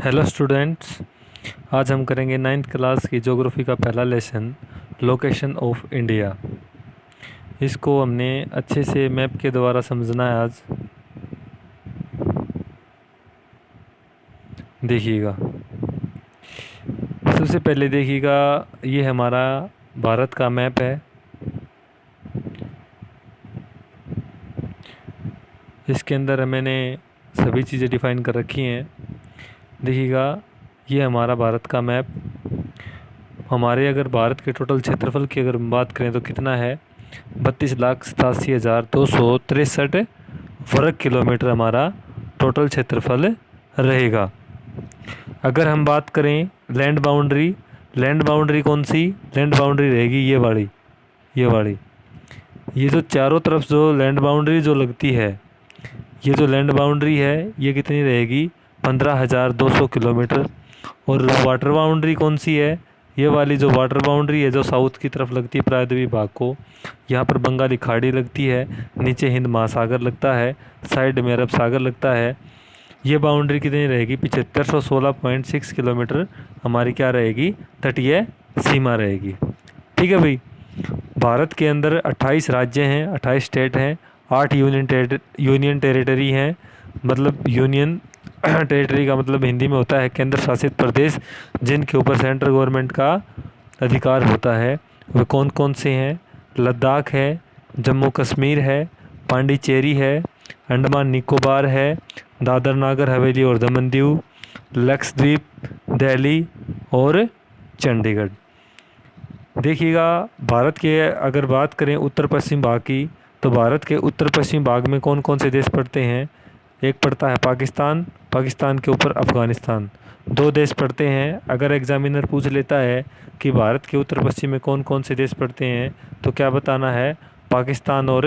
Hello students. आज हम करेंगे नाइन्थ क्लास की ज्योग्राफी का पहला लेसन, लोकेशन ऑफ इंडिया। इसको हमने अच्छे से मैप के द्वारा समझना है। आज देखिएगा, सबसे पहले देखिएगा, ये हमारा भारत का मैप है। इसके अंदर मैंने सभी चीज़ें डिफाइन कर रखी हैं। देखिएगा, ये हमारा भारत का मैप। हमारे अगर भारत के टोटल क्षेत्रफल की अगर बात करें तो कितना है, 32,87,263 वर्ग किलोमीटर हमारा टोटल क्षेत्रफल रहेगा। अगर हम बात करें लैंड बाउंड्री, लैंड बाउंड्री कौन सी लैंड बाउंड्री रहेगी, ये वाली। ये जो चारों तरफ जो लैंड बाउंड्री जो लगती है, ये जो लैंड बाउंड्री है ये कितनी रहेगी, 15,200 किलोमीटर। और वाटर बाउंड्री कौन सी है, ये वाली जो वाटर बाउंड्री है जो साउथ की तरफ लगती है प्रायद्वीप भाग को, यहाँ पर बंगाली खाड़ी लगती है, नीचे हिंद महासागर लगता है, साइड में अरब सागर लगता है। ये बाउंड्री कितनी रहेगी, 7516.6 किलोमीटर हमारी क्या रहेगी, तटीय सीमा रहेगी। ठीक है भाई। भारत के अंदर 28 राज्य हैं, 28 स्टेट हैं, 8 यूनियन टेरिटरी हैं। मतलब यूनियन टेरिटरी का मतलब हिंदी में होता है केंद्र शासित प्रदेश, जिनके ऊपर सेंट्रल गवर्नमेंट का अधिकार होता है। वे कौन कौन से हैं, लद्दाख है, जम्मू कश्मीर है, पांडिचेरी है, अंडमान निकोबार है, दादर नागर हवेली और दमन दीव, लक्षद्वीप, दिल्ली और चंडीगढ़। देखिएगा, भारत के अगर बात करें उत्तर पश्चिम भाग की, तो भारत के उत्तर पश्चिम भाग में कौन कौन से देश पड़ते हैं। एक पड़ता है पाकिस्तान, पाकिस्तान के ऊपर अफ़गानिस्तान। दो देश पड़ते हैं। अगर एग्जामिनर पूछ लेता है कि भारत के उत्तर पश्चिम में कौन कौन से देश पड़ते हैं, तो क्या बताना है, पाकिस्तान और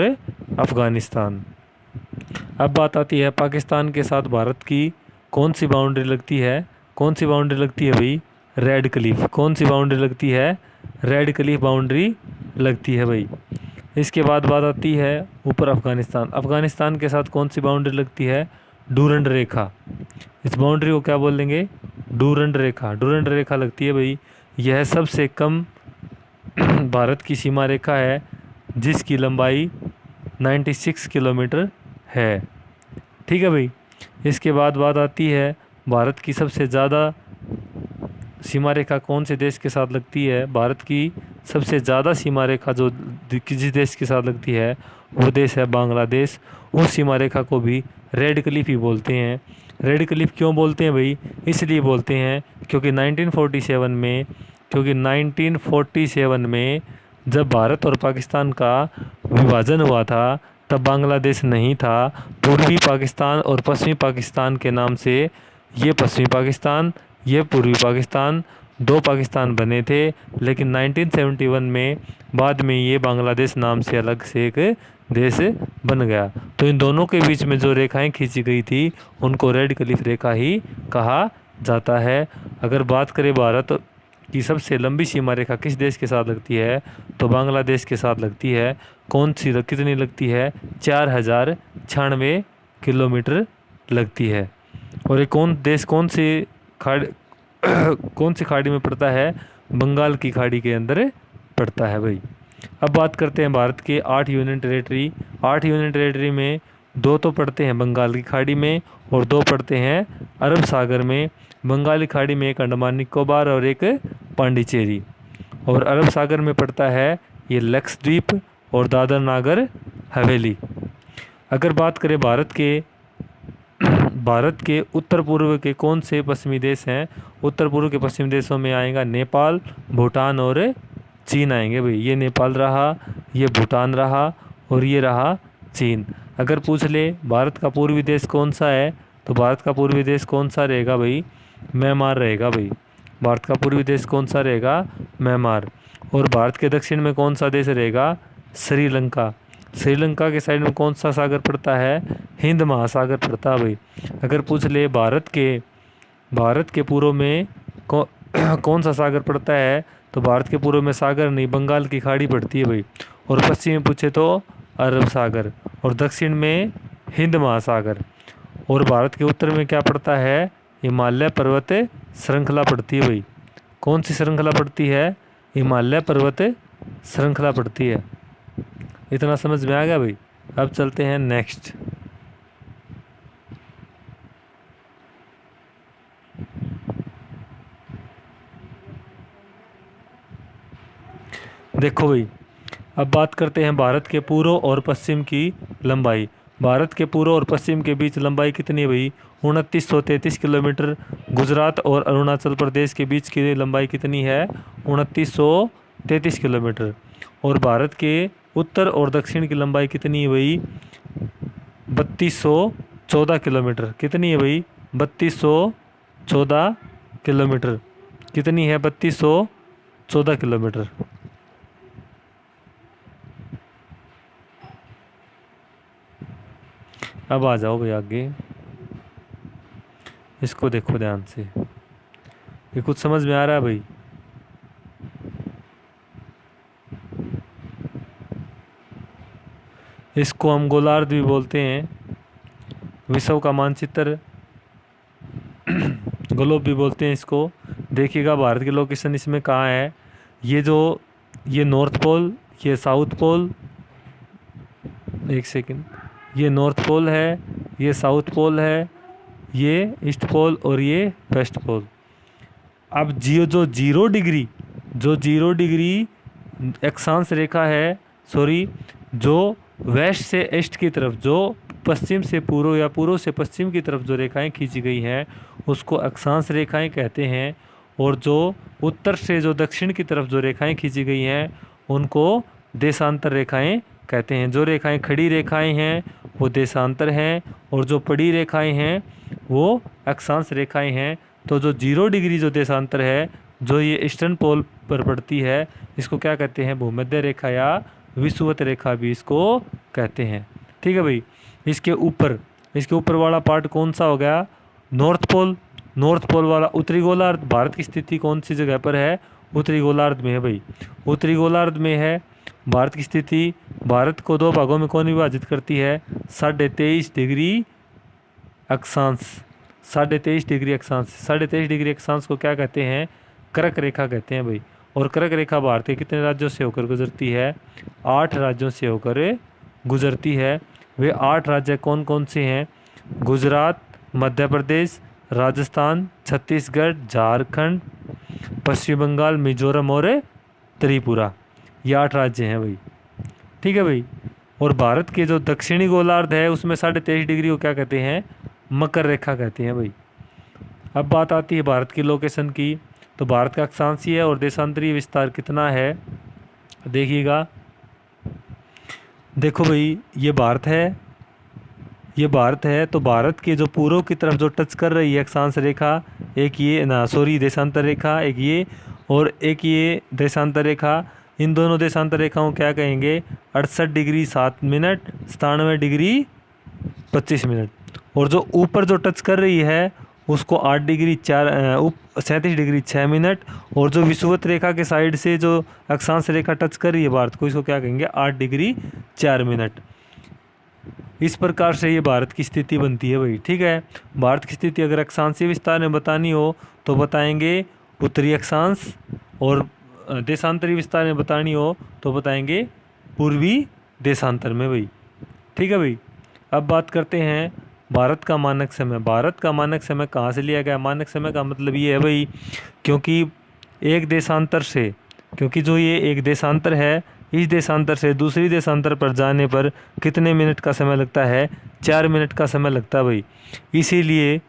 अफ़गानिस्तान। अब बात आती है पाकिस्तान के साथ भारत की कौन सी बाउंड्री लगती है। कौन सी बाउंड्री लगती है भाई, रेड क्लिफ। कौन सी बाउंड्री लगती है, रेड क्लिफ बाउंड्री लगती है भाई। इसके बाद बात आती है ऊपर अफ़गानिस्तान। अफ़गानिस्तान के साथ कौन सी बाउंड्री लगती है, डूरंड रेखा। इस बाउंड्री को क्या बोल देंगे, डूरंड रेखा। डूरंड रेखा लगती है भाई। यह सबसे कम भारत की सीमा रेखा है, जिसकी लंबाई 96 किलोमीटर है। ठीक है भाई। इसके बाद बात आती है भारत की सबसे ज़्यादा सीमा रेखा कौन से देश के साथ लगती है। भारत की सबसे ज़्यादा सीमा रेखा जो किसी देश के साथ लगती है, वो देश है बांग्लादेश। उस सीमा रेखा को भी रेड क्लिफ ही बोलते हैं। रेड क्लिफ क्यों बोलते हैं भाई, इसलिए बोलते हैं क्योंकि 1947 में जब भारत और पाकिस्तान का विभाजन हुआ था, तब बांग्लादेश नहीं था। पूर्वी पाकिस्तान और पश्चिमी पाकिस्तान के नाम से ये पश्चिमी पाकिस्तान, ये पूर्वी पाकिस्तान, दो पाकिस्तान बने थे। लेकिन 1971 में बाद में ये बांग्लादेश नाम से अलग से एक देश बन गया। तो इन दोनों के बीच में जो रेखाएं खींची गई थी, उनको रेड क्लिफ रेखा ही कहा जाता है। अगर बात करें भारत की सबसे लंबी सीमा रेखा किस देश के साथ लगती है, तो बांग्लादेश के साथ लगती है। कौन सी कितनी लगती है, 4096 किलोमीटर लगती है। और ये कौन से खाड़ी कौन सी खाड़ी में पड़ता है, बंगाल की खाड़ी के अंदर पड़ता है भाई। अब बात करते हैं भारत के 8 यूनियन टेरिटरी। 8 यूनियन टेरिटरी में दो तो पड़ते हैं बंगाल की खाड़ी में और दो पड़ते हैं अरब सागर में। बंगाली खाड़ी में एक अंडमान निकोबार और एक पांडिचेरी, और अरब सागर में पड़ता है ये लक्षद्वीप और दादर नागर हवेली। अगर बात करें भारत के उत्तर पूर्व के कौन से पश्चिमी देश हैं, उत्तर पूर्व के पश्चिमी देशों में आएगा नेपाल, भूटान और चीन आएंगे भाई। ये नेपाल रहा, ये भूटान रहा और ये रहा चीन। अगर पूछ ले भारत का पूर्वी देश कौन सा है, तो भारत का पूर्वी देश कौन सा रहेगा भाई, म्यांमार रहेगा भाई। भारत का पूर्वी देश कौन सा रहेगा, म्यांमार। और भारत के दक्षिण में कौन सा देश रहेगा, श्रीलंका। श्रीलंका के साइड में कौन सा सागर पड़ता है, हिंद महासागर पड़ता है भाई। अगर पूछ ले भारत के पूर्व में कौन सा सागर पड़ता है, तो भारत के पूर्व में सागर नहीं, बंगाल की खाड़ी पड़ती है भाई। और पश्चिम में पूछे तो अरब सागर, और दक्षिण में हिंद महासागर। और भारत के उत्तर में क्या पड़ता है, हिमालय पर्वत श्रृंखला पड़ती है भाई। कौन सी श्रृंखला पड़ती है? हिमालय पर्वत श्रृंखला पड़ती है। इतना समझ में आ गया भाई। अब चलते हैं नेक्स्ट। देखो भाई, अब बात करते हैं भारत के पूर्व और पश्चिम की लंबाई। भारत के पूर्व और पश्चिम के बीच लंबाई कितनी है भाई? 2933 किलोमीटर। गुजरात और अरुणाचल प्रदेश के बीच की लंबाई कितनी है? 2933 किलोमीटर। और भारत के उत्तर और दक्षिण की लंबाई कितनी है भाई? 3214 किलोमीटर। कितनी है भाई? 3214 किलोमीटर। कितनी है? 3214 किलोमीटर। अब आ जाओ भाई आगे, इसको देखो ध्यान से। ये कुछ समझ में आ रहा है भाई? इसको हम गोलार्ध भी बोलते हैं, विश्व का मानचित्र ग्लोब भी बोलते हैं इसको। देखिएगा भारत की लोकेशन इसमें कहाँ है। ये नॉर्थ पोल, ये साउथ पोल, एक सेकंड, ये नॉर्थ पोल है, ये साउथ पोल है, ये ईस्ट पोल और ये वेस्ट पोल। अब जो जीरो डिग्री अक्षांश रेखा है, सॉरी, जो वेस्ट से ईस्ट की तरफ, जो पश्चिम से पूर्व या पूर्व से पश्चिम की तरफ जो रेखाएं खींची गई हैं उसको अक्षांश रेखाएं कहते हैं। और जो उत्तर से जो दक्षिण की तरफ जो रेखाएं खींची गई हैं उनको देशांतर रेखाएं कहते हैं। जो रेखाएं खड़ी रेखाएं हैं वो देशांतर हैं और जो पड़ी रेखाएं हैं वो अक्षांश रेखाएं हैं। तो जो 0 डिग्री जो देशांतर है, जो ये ईस्टर्न पोल पर पड़ती है, इसको क्या कहते हैं? भूमध्य रेखा या विषुवत रेखा भी इसको कहते हैं। ठीक है भाई। इसके ऊपर वाला पार्ट कौन सा हो गया? North pole. नॉर्थ पोल वाला उत्तरी गोलार्ध। भारत की स्थिति कौन सी जगह पर है? उत्तरी गोलार्ध में है भाई। उत्तरी गोलार्ध में है भारत की स्थिति। भारत को दो भागों में कौन विभाजित करती है? 23.5 डिग्री अक्षांश। 23.5 डिग्री अक्षांश। 23.5 डिग्री अक्षांश को क्या कहते हैं? कर्क रेखा कहते हैं भाई। और कर्क रेखा भारत के कितने राज्यों से होकर गुजरती है? 8 राज्यों से होकर गुजरती है। वे 8 राज्य कौन कौन से हैं? गुजरात, मध्य प्रदेश, राजस्थान, छत्तीसगढ़, झारखंड, पश्चिम बंगाल, मिजोरम और त्रिपुरा। ये 8 राज्य हैं भाई। ठीक है भाई। और भारत के जो दक्षिणी गोलार्ध है उसमें 23.5 डिग्री को क्या कहते हैं? मकर रेखा कहते हैं भाई। अब बात आती है भारत की लोकेशन की। तो भारत का अक्षांशीय और देशांतरीय विस्तार कितना है? देखिएगा, देखो भाई, ये भारत है। तो भारत के जो पूर्व की तरफ जो टच कर रही है अक्षांश रेखा, एक ये देशांतर रेखा, एक ये और एक ये देशांतर रेखा। इन दोनों देशांतर रेखाओं क्या कहेंगे? 68 डिग्री 7 मिनट, 97 डिग्री 25 मिनट। और जो ऊपर जो टच कर रही है उसको 8 डिग्री 37 डिग्री 6 मिनट। और जो विषुवत रेखा के साइड से जो अक्षांश रेखा टच कर रही है भारत को, इसको क्या कहेंगे? 8 डिग्री 4 मिनट। इस प्रकार से ये भारत की स्थिति बनती है भाई। ठीक है। भारत की स्थिति अगर अक्षांशीय विस्तार में बतानी हो तो बताएंगे उत्तरी अक्षांश, और देशांतरी विस्तार में बतानी हो तो बताएंगे पूर्वी देशांतर में भाई। ठीक है भाई। अब बात करते हैं भारत का मानक समय। भारत का मानक समय कहाँ से लिया गया? मानक समय का मतलब ये है भाई, क्योंकि जो ये एक देशांतर है, इस देशांतर से दूसरी देशांतर पर जाने पर कितने मिनट का समय लगता है? 4 मिनट का समय लगता है भाई। इसीलिए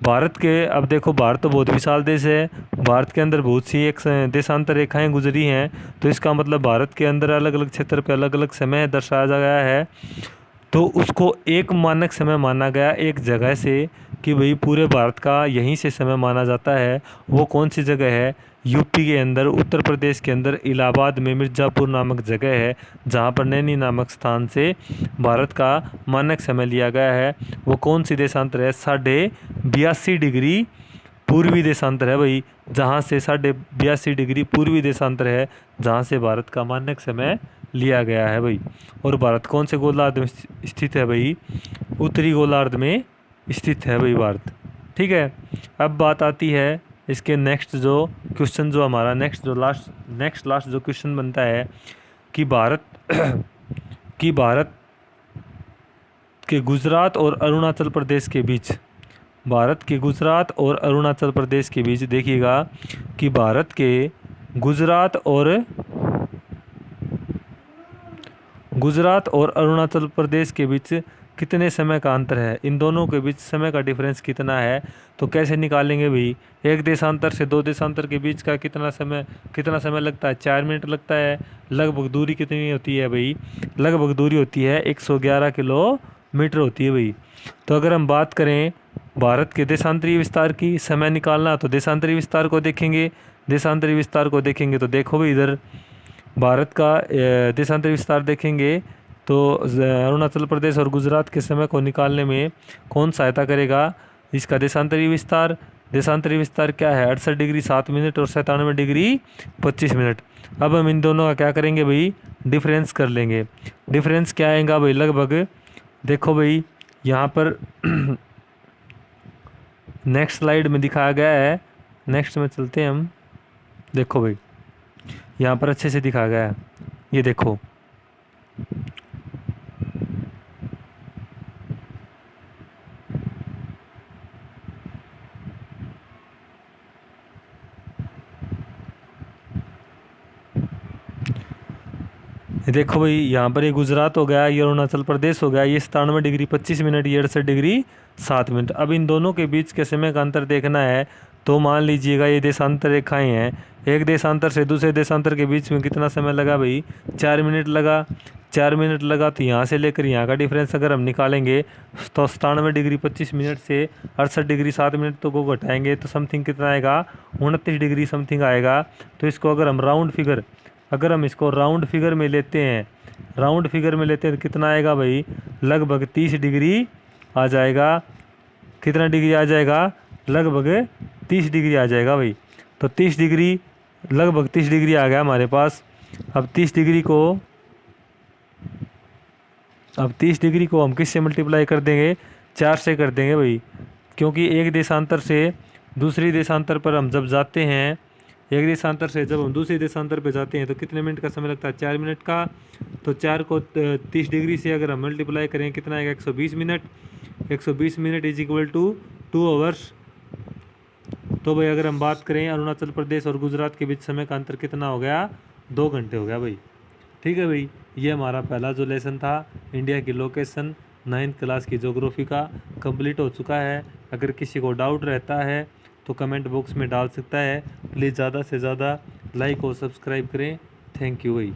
भारत के, अब देखो भारत तो बहुत विशाल देश है, भारत के अंदर बहुत सी एक देशांतर रेखाएं गुजरी हैं। तो इसका मतलब भारत के अंदर अलग अलग क्षेत्र पे अलग अलग समय दर्शाया गया है। तो उसको एक मानक समय माना गया एक जगह से, कि भाई पूरे भारत का यहीं से समय माना जाता है। वो कौन सी जगह है? यूपी के अंदर, उत्तर प्रदेश के अंदर इलाहाबाद में मिर्ज़ापुर नामक जगह है, जहाँ पर नैनी नामक स्थान से भारत का मानक समय लिया गया है। वो कौन सी देशांतर है? 82.5 डिग्री पूर्वी देशांतर है भाई, जहाँ से 82.5 डिग्री पूर्वी देशांतर है, जहाँ से भारत का मानक समय लिया गया है भाई। और भारत कौन से गोलार्ध में स्थित है भाई? उत्तरी गोलार्ध में स्थित है भाई भारत। ठीक। ठीक है। अब बात आती है इसके नेक्स्ट जो क्वेश्चन, जो हमारा नेक्स्ट लास्ट जो क्वेश्चन बनता है कि भारत कि भारत के गुजरात और अरुणाचल प्रदेश के बीच, भारत के गुजरात और अरुणाचल प्रदेश के बीच देखिएगा कि भारत के गुजरात और अरुणाचल प्रदेश के बीच कितने समय का अंतर है, इन दोनों के बीच समय का डिफरेंस कितना है। तो कैसे निकालेंगे भाई, एक देशांतर से दो देशांतर के बीच का कितना समय लगता है, 4 मिनट लगता है। लगभग दूरी कितनी होती है भाई, लगभग दूरी होती है 111 किलोमीटर होती है भाई। तो अगर हम बात करें भारत के देशांतरीय विस्तार की, समय निकालना, तो देशांतरीय विस्तार को देखेंगे। देशांतरीय विस्तार को देखेंगे तो देखो भाई, इधर भारत का देशांतरीय विस्तार देखेंगे तो अरुणाचल प्रदेश और गुजरात के समय को निकालने में कौन सहायता करेगा, इसका देशांतरीय विस्तार। देशांतरीय विस्तार क्या है, 68 डिग्री 7 मिनट और 97 डिग्री 25 मिनट। अब हम इन दोनों का क्या करेंगे भाई, डिफरेंस कर लेंगे। डिफरेंस क्या आएगा भाई, लगभग देखो भाई यहाँ पर नेक्स्ट स्लाइड में दिखाया गया है, नेक्स्ट में चलते हैं हम। देखो भाई यहाँ पर अच्छे से दिखाया गया है, ये देखो देखो भाई यहाँ पर ये गुजरात हो गया, ये अरुणाचल प्रदेश हो गया, ये 97 डिग्री 25 मिनट, ये 68 डिग्री 7 मिनट। अब इन दोनों के बीच के समय का अंतर देखना है तो मान लीजिएगा ये देशांतर रेखाएं हैं, एक देशांतर से दूसरे देशांतर के बीच में कितना समय लगा भाई, 4 मिनट लगा। 4 मिनट लगा तो यहाँ से लेकर यहाँ का डिफरेंस अगर हम निकालेंगे तो 97 डिग्री 25 मिनट से 68 डिग्री 7 मिनट तो को घटाएंगे तो समथिंग कितना आएगा, 29 डिग्री समथिंग आएगा। तो इसको अगर हम इसको राउंड फिगर में लेते हैं, राउंड फिगर में लेते हैं तो कितना आएगा भाई, लगभग 30 डिग्री आ जाएगा। कितना डिग्री आ जाएगा, लगभग 30 डिग्री आ जाएगा भाई। तो 30 डिग्री, लगभग 30 डिग्री आ गया हमारे पास। अब 30 डिग्री को हम किससे मल्टीप्लाई कर देंगे, 4 से कर देंगे भाई, क्योंकि एक देशांतर से दूसरी देशांतर पर हम जब जाते हैं, एक देशांतर से जब हम दूसरे देशांतर पे जाते हैं तो कितने मिनट का समय लगता है, 4 मिनट का। तो 4 को 30 डिग्री से अगर हम मल्टीप्लाई करें कितना आएगा, 120 minute. 120 minute is equal to 2 hours. तो भाई अगर हम बात करें अरुणाचल प्रदेश और गुजरात के बीच समय का अंतर कितना हो गया, 2 घंटे हो गया भाई। ठीक है भाई, ये हमारा पहला जो लेसन था इंडिया की लोकेशन 9th क्लास की ज्योग्राफी का कंप्लीट हो चुका है। अगर किसी को डाउट रहता है तो कमेंट बॉक्स में डाल सकता है। प्लीज़ ज़्यादा से ज़्यादा लाइक और सब्सक्राइब करें। थैंक यू भाई।